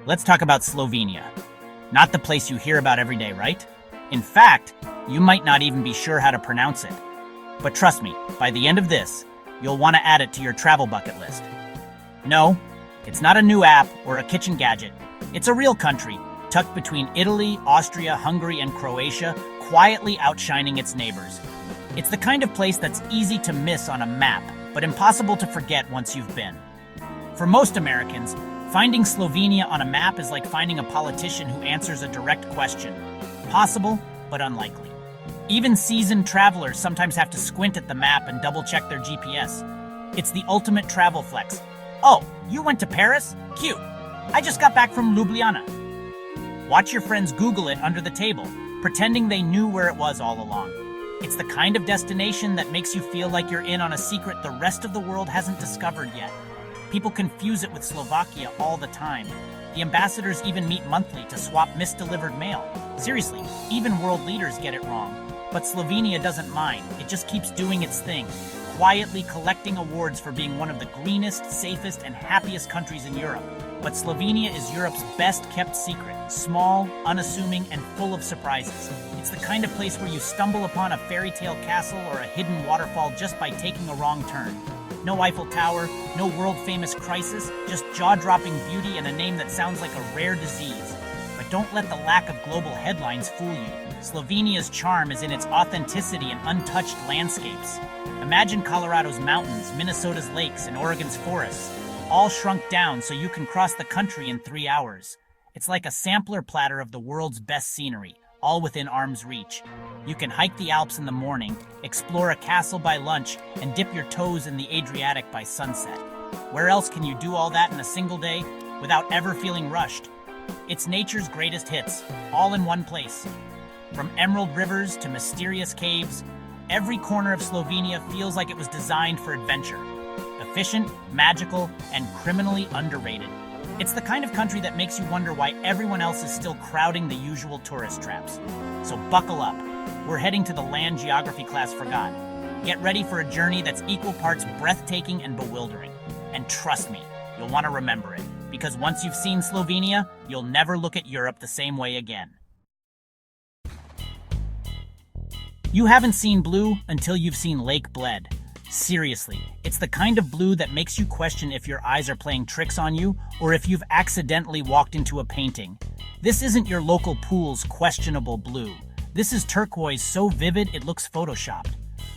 Let's talk about Slovenia. Not the place you hear about every day, right? In fact, you might not even be sure how to pronounce it. But trust me, by the end of this, you'll want to add it to your travel bucket list. No, it's not a new app or a kitchen gadget. It's a real country, tucked between Italy, Austria, Hungary, and Croatia, quietly outshining its neighbors. It's the kind of place that's easy to miss on a map, but impossible to forget once you've been. For most Americans, finding Slovenia on a map is like finding a politician who answers a direct question. Possible, but unlikely. Even seasoned travelers sometimes have to squint at the map and double-check their GPS. It's the ultimate travel flex. Oh, you went to Paris? Cute. I just got back from Ljubljana. Watch your friends Google it under the table, pretending they knew where it was all along. It's the kind of destination that makes you feel like you're in on a secret the rest of the world hasn't discovered yet. People confuse it with Slovakia all the time. The ambassadors even meet monthly to swap misdelivered mail. Seriously, even world leaders get it wrong. But Slovenia doesn't mind. It just keeps doing its thing, quietly collecting awards for being one of the greenest, safest, and happiest countries in Europe. But Slovenia is Europe's best-kept secret. Small, unassuming, and full of surprises. It's the kind of place where you stumble upon a fairy tale castle or a hidden waterfall just by taking a wrong turn. No Eiffel Tower, no world-famous crisis, just jaw-dropping beauty and a name that sounds like a rare disease. But don't let the lack of global headlines fool you. Slovenia's charm is in its authenticity and untouched landscapes. Imagine Colorado's mountains, Minnesota's lakes, and Oregon's forests, all shrunk down so you can cross the country in 3 hours. It's like a sampler platter of the world's best scenery, all within arm's reach. You can hike the Alps in the morning, explore a castle by lunch, and dip your toes in the Adriatic by sunset. Where else can you do all that in a single day without ever feeling rushed? It's nature's greatest hits, all in one place. From emerald rivers to mysterious caves, every corner of Slovenia feels like it was designed for adventure. Efficient, magical, and criminally underrated. It's the kind of country that makes you wonder why everyone else is still crowding the usual tourist traps. So buckle up. We're heading to the land geography class forgot. Get ready for a journey that's equal parts breathtaking and bewildering. And trust me, you'll want to remember it. Because once you've seen Slovenia, you'll never look at Europe the same way again. You haven't seen blue until you've seen Lake Bled. Seriously, it's the kind of blue that makes you question if your eyes are playing tricks on you or if you've accidentally walked into a painting. This isn't your local pool's questionable blue. This is turquoise so vivid it looks photoshopped.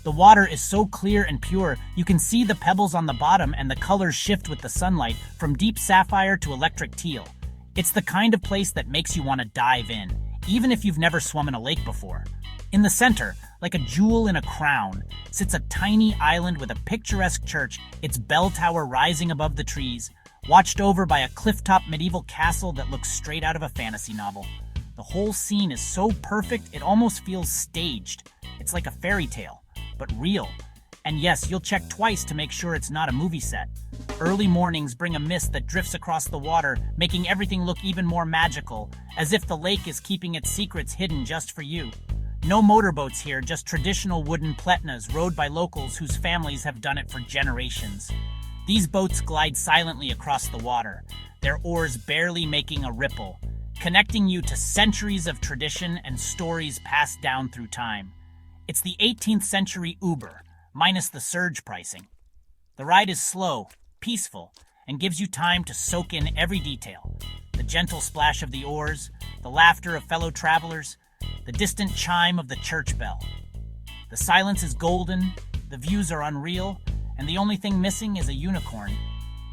The water is so clear and pure, you can see the pebbles on the bottom and the colors shift with the sunlight from deep sapphire to electric teal. It's the kind of place that makes you want to dive in, even if you've never swum in a lake before. In the center, like a jewel in a crown, sits a tiny island with a picturesque church, its bell tower rising above the trees, watched over by a cliff-top medieval castle that looks straight out of a fantasy novel. The whole scene is so perfect it almost feels staged. It's like a fairy tale, but real. And yes, you'll check twice to make sure it's not a movie set. Early mornings bring a mist that drifts across the water, making everything look even more magical, as if the lake is keeping its secrets hidden just for you. No motorboats here, just traditional wooden pletnas rowed by locals whose families have done it for generations. These boats glide silently across the water, their oars barely making a ripple, connecting you to centuries of tradition and stories passed down through time. It's the 18th century Uber, minus the surge pricing. The ride is slow, peaceful, and gives you time to soak in every detail. The gentle splash of the oars, the laughter of fellow travelers, the distant chime of the church bell. The silence is golden, the views are unreal, and the only thing missing is a unicorn.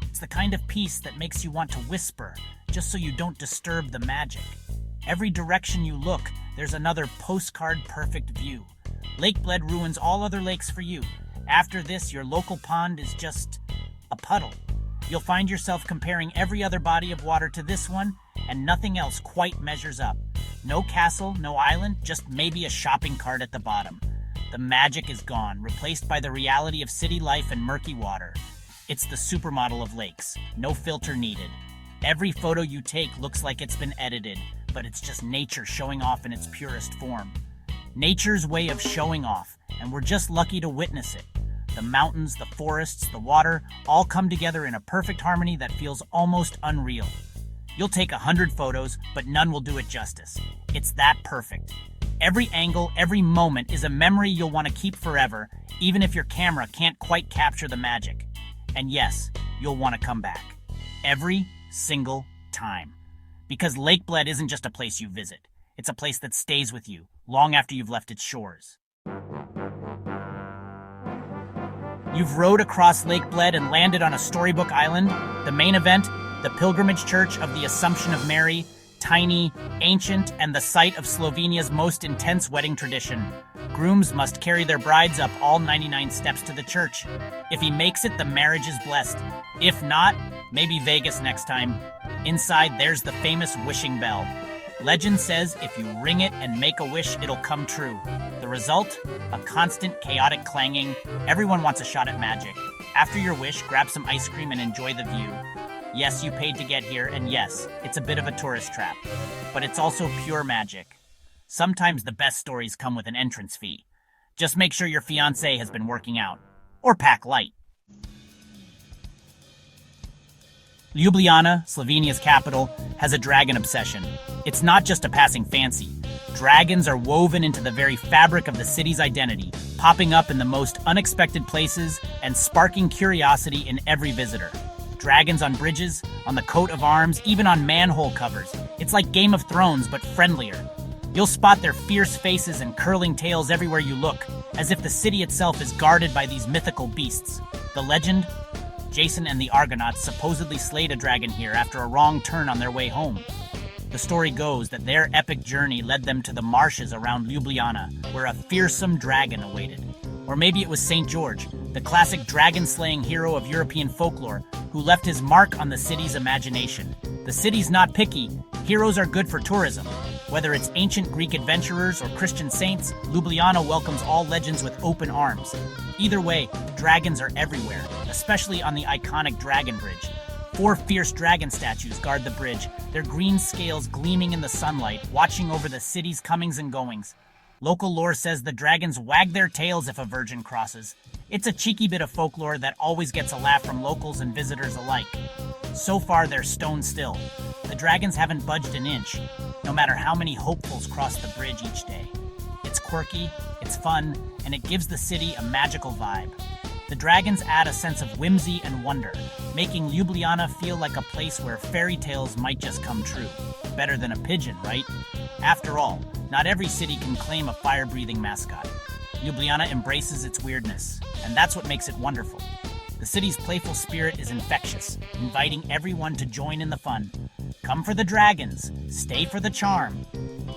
It's the kind of peace that makes you want to whisper, just so you don't disturb the magic. Every direction you look, there's another postcard-perfect view. Lake Bled ruins all other lakes for you. After this, your local pond is just a puddle. You'll find yourself comparing every other body of water to this one, and nothing else quite measures up. No castle, no island, just maybe a shopping cart at the bottom. The magic is gone, replaced by the reality of city life and murky water. It's the supermodel of lakes, no filter needed. Every photo you take looks like it's been edited, but it's just nature showing off in its purest form. Nature's way of showing off, and we're just lucky to witness it. The mountains, the forests, the water, all come together in a perfect harmony that feels almost unreal. You'll take 100 photos, but none will do it justice. It's that perfect. Every angle, every moment is a memory you'll want to keep forever, even if your camera can't quite capture the magic. And yes, you'll want to come back. Every single time. Because Lake Bled isn't just a place you visit. It's a place that stays with you, long after you've left its shores. You've rowed across Lake Bled and landed on a Storybook island. The main event, the pilgrimage church of the Assumption of Mary, tiny, ancient, and the site of Slovenia's most intense wedding tradition. Grooms must carry their brides up all 99 steps to the church. If he makes it, the marriage is blessed. If not, maybe Vegas next time. Inside, there's the famous wishing bell. Legend says if you ring it and make a wish, it'll come true. The result? A constant, chaotic clanging. Everyone wants a shot at magic. After your wish, grab some ice cream and enjoy the view. Yes, you paid to get here, and yes, it's a bit of a tourist trap. But it's also pure magic. Sometimes the best stories come with an entrance fee. Just make sure your fiancé has been working out. Or pack light. Ljubljana, Slovenia's capital, has a dragon obsession. It's not just a passing fancy. Dragons are woven into the very fabric of the city's identity, popping up in the most unexpected places and sparking curiosity in every visitor. Dragons on bridges, on the coat of arms, even on manhole covers. It's like Game of Thrones, but friendlier. You'll spot their fierce faces and curling tails everywhere you look, as if the city itself is guarded by these mythical beasts. The legend? Jason and the Argonauts supposedly slayed a dragon here after a wrong turn on their way home. The story goes that their epic journey led them to the marshes around Ljubljana, where a fearsome dragon awaited. Or maybe it was St. George, the classic dragon-slaying hero of European folklore, who left his mark on the city's imagination. The city's not picky. Heroes are good for tourism. Whether it's ancient Greek adventurers or Christian saints, Ljubljana welcomes all legends with open arms. Either way, dragons are everywhere, especially on the iconic Dragon Bridge. 4 fierce dragon statues guard the bridge, their green scales gleaming in the sunlight, watching over the city's comings and goings. Local lore says the dragons wag their tails if a virgin crosses. It's a cheeky bit of folklore that always gets a laugh from locals and visitors alike. So far, they're stone still. The dragons haven't budged an inch, no matter how many hopefuls cross the bridge each day. It's quirky, it's fun, and it gives the city a magical vibe. The dragons add a sense of whimsy and wonder, making Ljubljana feel like a place where fairy tales might just come true. Better than a pigeon, right? After all, not every city can claim a fire-breathing mascot. Ljubljana embraces its weirdness, and that's what makes it wonderful. The city's playful spirit is infectious, inviting everyone to join in the fun. Come for the dragons, stay for the charm.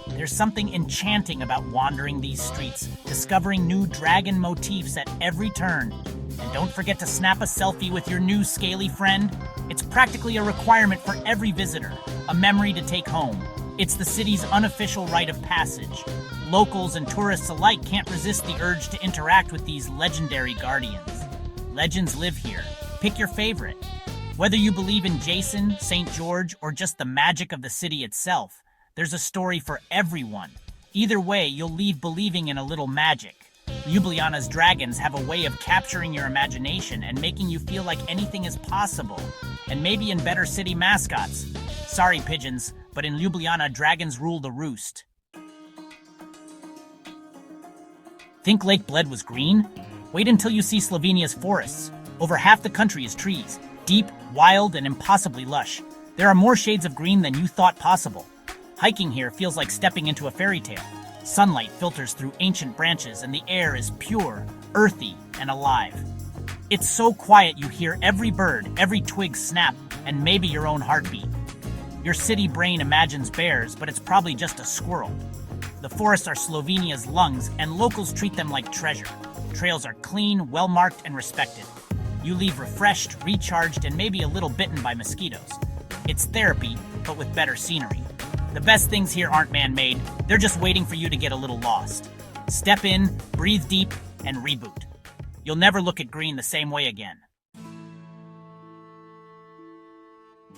There's something enchanting about wandering these streets, discovering new dragon motifs at every turn. And don't forget to snap a selfie with your new scaly friend. It's practically a requirement for every visitor, a memory to take home. It's the city's unofficial rite of passage. Locals and tourists alike can't resist the urge to interact with these legendary guardians. Legends live here. Pick your favorite. Whether you believe in Jason, St. George, or just the magic of the city itself, there's a story for everyone. Either way, you'll leave believing in a little magic. Ljubljana's dragons have a way of capturing your imagination and making you feel like anything is possible. And maybe in better city mascots. Sorry, pigeons, but in Ljubljana, dragons rule the roost. Think Lake Bled was green? Wait until you see Slovenia's forests. Over half the country is trees, deep, wild, and impossibly lush. There are more shades of green than you thought possible. Hiking here feels like stepping into a fairy tale. Sunlight filters through ancient branches and the air is pure, earthy, and alive. It's so quiet you hear every bird, every twig snap, and maybe your own heartbeat. Your city brain imagines bears, but it's probably just a squirrel. The forests are Slovenia's lungs, and locals treat them like treasure. Trails are clean, well-marked, and respected. You leave refreshed, recharged, and maybe a little bitten by mosquitoes. It's therapy, but with better scenery. The best things here aren't man-made, they're just waiting for you to get a little lost. Step in, breathe deep, and reboot. You'll never look at green the same way again.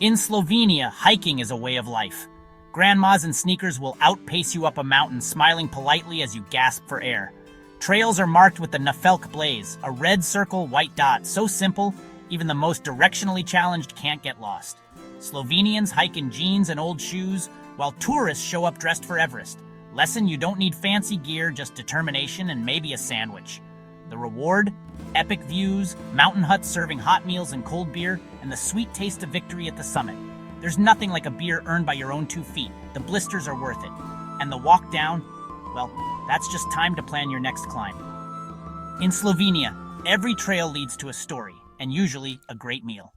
In Slovenia, hiking is a way of life. Grandmas in sneakers will outpace you up a mountain, smiling politely as you gasp for air. Trails are marked with the Nafelk blaze, a red circle, white dot, so simple, even the most directionally challenged can't get lost. Slovenians hike in jeans and old shoes, while tourists show up dressed for Everest. Lesson: you don't need fancy gear, just determination and maybe a sandwich. The reward? Epic views, mountain huts serving hot meals and cold beer, and the sweet taste of victory at the summit. There's nothing like a beer earned by your own 2 feet. The blisters are worth it. And the walk down, well, that's just time to plan your next climb. In Slovenia, every trail leads to a story, and usually a great meal.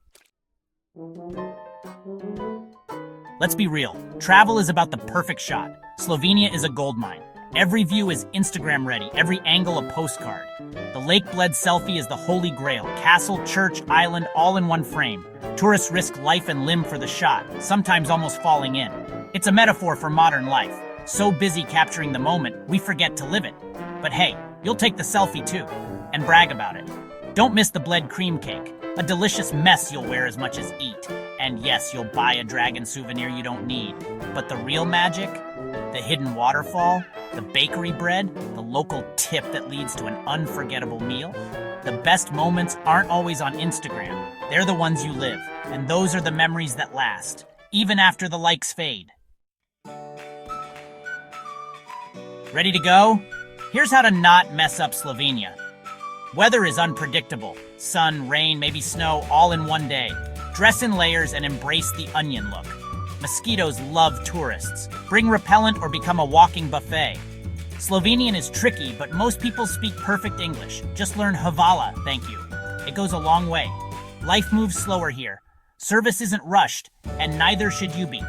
Let's be real, travel is about the perfect shot. Slovenia is a goldmine. Every view is Instagram ready, every angle a postcard. The Lake Bled selfie is the holy grail, castle, church, island, all in one frame. Tourists risk life and limb for the shot, sometimes almost falling in. It's a metaphor for modern life. So busy capturing the moment, we forget to live it. But hey, you'll take the selfie too, and brag about it. Don't miss the Bled cream cake, a delicious mess you'll wear as much as eat. And yes, you'll buy a dragon souvenir you don't need. But the real magic? The hidden waterfall? The bakery bread? The local tip that leads to an unforgettable meal? The best moments aren't always on Instagram. They're the ones you live. And those are the memories that last, even after the likes fade. Ready to go? Here's how to not mess up Slovenia. Weather is unpredictable. Sun, rain, maybe snow, all in one day. Dress in layers and embrace the onion look. Mosquitoes love tourists. Bring repellent or become a walking buffet. Slovenian is tricky, but most people speak perfect English. Just learn Hvala, thank you. It goes a long way. Life moves slower here. Service isn't rushed, and neither should you be.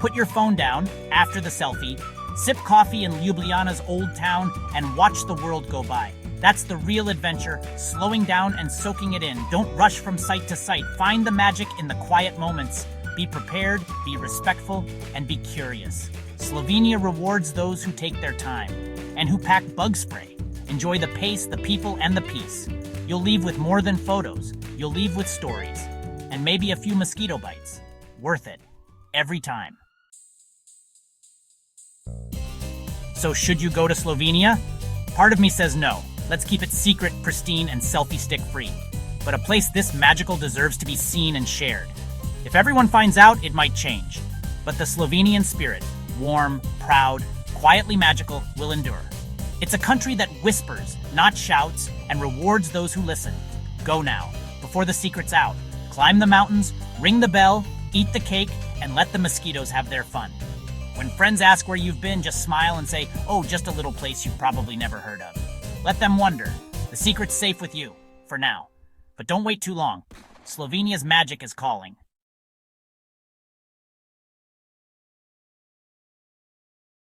Put your phone down after the selfie, sip coffee in Ljubljana's old town, and watch the world go by. That's the real adventure, slowing down and soaking it in. Don't rush from site to site. Find the magic in the quiet moments. Be prepared, be respectful, and be curious. Slovenia rewards those who take their time and who pack bug spray. Enjoy the pace, the people, and the peace. You'll leave with more than photos. You'll leave with stories. And maybe a few mosquito bites. Worth it. Every time. So should you go to Slovenia? Part of me says no. Let's keep it secret, pristine, and selfie stick free. But a place this magical deserves to be seen and shared. If everyone finds out, it might change. But the Slovenian spirit, warm, proud, quietly magical, will endure. It's a country that whispers, not shouts, and rewards those who listen. Go now, before the secret's out. Climb the mountains, ring the bell, eat the cake, and let the mosquitoes have their fun. When friends ask where you've been, just smile and say, oh, just a little place you've probably never heard of. Let them wonder. The secret's safe with you, for now. But don't wait too long. Slovenia's magic is calling.